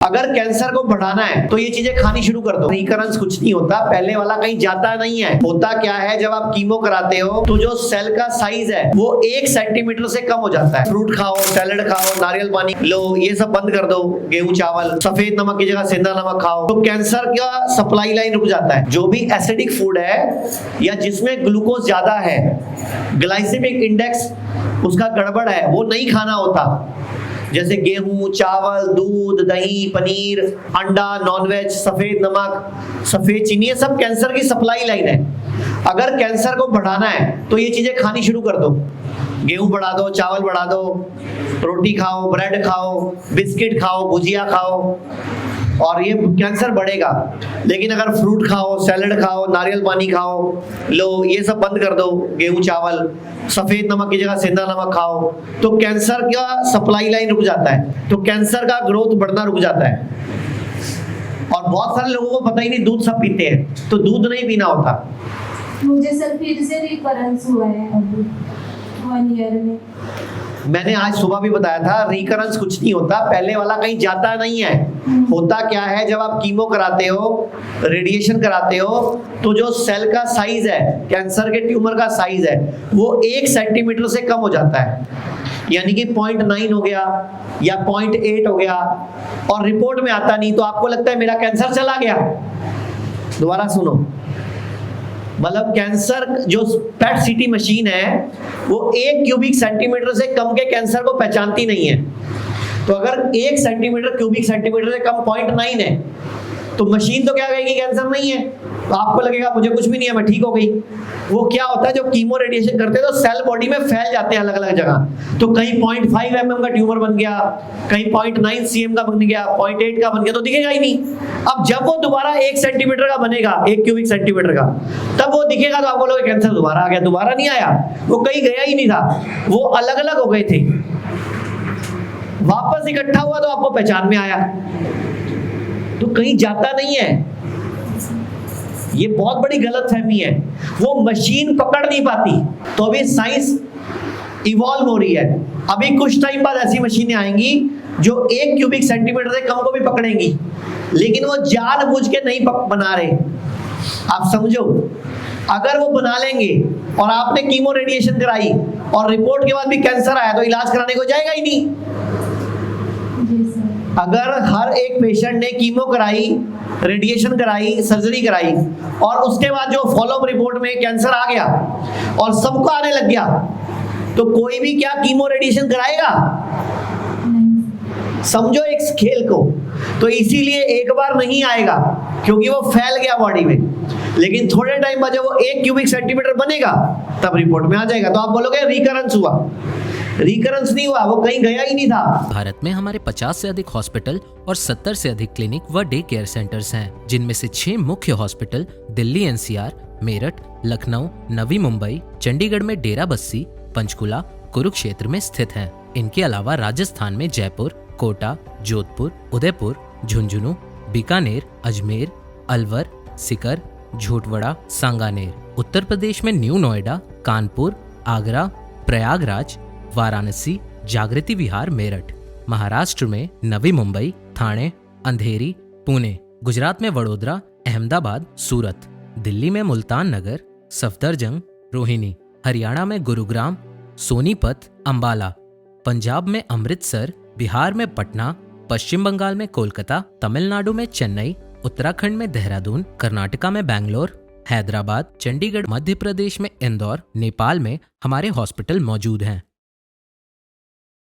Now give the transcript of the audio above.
अगर कैंसर को बढ़ाना है तो ये चीजें खानी शुरू कर दो। रिकरेंस कुछ नहीं होता, पहले वाला कहीं जाता नहीं है। होता क्या है, जब आप कीमो कराते हो तो जो सेल का साइज है वो 1 सेंटीमीटर से कम हो जाता है। फ्रूट खाओ, सैलेड खाओ, नारियल पानी लो, ये सब बंद कर दो। गेहूं चावल, सफेद नमक की जगह सेंधा नमक खाओ, तो कैंसर का सप्लाई लाइन रुक जाता है। जो भी एसिडिक फूड है या जिसमें ग्लूकोज ज्यादा है, ग्लाइसेमिक इंडेक्स उसका गड़बड़ है, वो नहीं खाना होता। जैसे गेहूं, चावल, दूध, दही, पनीर, अंडा, नॉनवेज, सफेद नमक, सफेद चीनी, ये सब कैंसर की सप्लाई लाइन है। अगर कैंसर को बढ़ाना है तो ये चीजें खानी शुरू कर दो। गेहूं बढ़ा दो, चावल बढ़ा दो, रोटी खाओ, ब्रेड खाओ, बिस्किट खाओ, भुजिया खाओ, और ये कैंसर बढ़ेगा। लेकिन अगर फ्रूट खाओ, सैलेड खाओ, नारियल पानी खाओ, लो, ये सब बंद कर दो। गेहूं चावल, सफेद नमक की जगह सेंधा नमक खाओ, तो कैंसर का सप्लाई लाइन रुक जाता है, तो कैंसर का ग्रोथ बढ़ना रुक जाता है। और बहुत सारे लोगों को पता ही नहीं, दूध सब पीते हैं, तो दूध नहीं पीना होता। मुझे सर फिर से रिकरेंस हुआ है अभी 1 ईयर में। मैंने आज सुबह भी बताया था, रिकरेंस कुछ नहीं होता, पहले वाला कहीं जाता नहीं है। होता क्या है, जब आप कीमो कराते हो, रेडिएशन कराते हो, तो जो सेल का साइज है, कैंसर के ट्यूमर का साइज है, वो 1 सेंटीमीटर से कम हो जाता है। यानी कि 0.9 हो गया या 0.8 हो गया, और रिपोर्ट में आता नहीं, तो आपको लगता है मेरा कैंसर चला गया। दोबारा सुनो, मतलब कैंसर जो पेट सीटी मशीन है वो 1 क्यूबिक सेंटीमीटर से कम के कैंसर को पहचानती नहीं है। तो अगर 1 सेंटीमीटर क्यूबिक सेंटीमीटर से कम 0.9 है, तो मशीन तो क्या कहेगी कैंसर नहीं है, तो आपको लगेगा मुझे कुछ भी नहीं है, मैं ठीक हो गई। वो क्या होता है, जब कीमो रेडिएशन करते हैं तो सेल बॉडी में फैल जाते हैं अलग अलग जगह। तो कहीं 0.5 mm का ट्यूमर बन गया, कहीं 0.9 cm का बन गया, 0.8 का बन गया, तो दिखेगा ही नहीं। अब जब वो दोबारा 1 सेंटीमीटर का बनेगा, 1 क्यूबिक सेंटीमीटर का, तब वो दिखेगा, तो आपको लगेगा कैंसर दोबारा आ गया। दोबारा नहीं आया, वो कहीं गया ही नहीं था, वो अलग अलग हो गए थे। वापस इकट्ठा हुआ तो आपको पहचान में आया, तो कहीं जाता नहीं है। ये बहुत बड़ी गलतफहमी है, वो मशीन पकड़ नहीं पाती। तो अभी साइंस इवॉल्व हो रही है, अभी कुछ टाइम बाद ऐसी मशीनें आएंगी जो 1 क्यूबिक सेंटीमीटर से कम को भी पकड़ेंगी, लेकिन वो जानबूझ के नहीं बना रहे। आप समझो, अगर वो बना लेंगे और आपने कीमो रेडिएशन कराई और रिपोर्ट के बाद भी कैंसर आया, तो इलाज कराने को जाएगा ही नहीं। अगर हर एक पेशेंट ने कीमो कराई, रेडिएशन कराई, सर्जरी कराई, और उसके बाद जो फॉलोअप रिपोर्ट में कैंसर आ गया और सबको आने लग गया, तो कोई भी क्या कीमो रेडिएशन कराएगा? समझो एक खेल को। तो इसीलिए एक बार नहीं आएगा, क्योंकि वो फैल गया बॉडी में। लेकिन थोड़े टाइम बाद जब वो 1 क्यूबिक सेंटीमीटर बनेगा, तब रिपोर्ट में आ जाएगा। तो आप बोलोगे रिकरेंस हुआ, रिकरेंस नहीं हुआ, वो कहीं गया ही नहीं था। भारत में हमारे 50 से अधिक हॉस्पिटल और 70 से अधिक क्लिनिक व डे केयर सेंटर्स हैं, जिनमें से 6 मुख्य हॉस्पिटल दिल्ली NCR, मेरठ, लखनऊ, नवी मुंबई, चंडीगढ़ में डेरा बस्सी, पंचकुला, कुरुक्षेत्र में स्थित हैं। इनके अलावा राजस्थान में जयपुर, कोटा, जोधपुर, उदयपुर, झुंझुनू, बीकानेर, अजमेर, अलवर, सीकर, झोटवड़ा, सांगानेर। उत्तर प्रदेश में न्यू नोएडा, कानपुर, आगरा, प्रयागराज, वाराणसी, जागृति विहार, मेरठ। महाराष्ट्र में नवी मुंबई, थाने, अंधेरी, पुणे। गुजरात में वडोदरा, अहमदाबाद, सूरत। दिल्ली में मुल्तान नगर, सफदरजंग, रोहिणी। हरियाणा में गुरुग्राम, सोनीपत, अंबाला। पंजाब में अमृतसर, बिहार में पटना, पश्चिम बंगाल में कोलकाता, तमिलनाडु में चेन्नई, उत्तराखंड में देहरादून, कर्नाटका में बैंगलोर, हैदराबाद, चंडीगढ़, मध्य प्रदेश में इंदौर, नेपाल में हमारे हॉस्पिटल मौजूद हैं।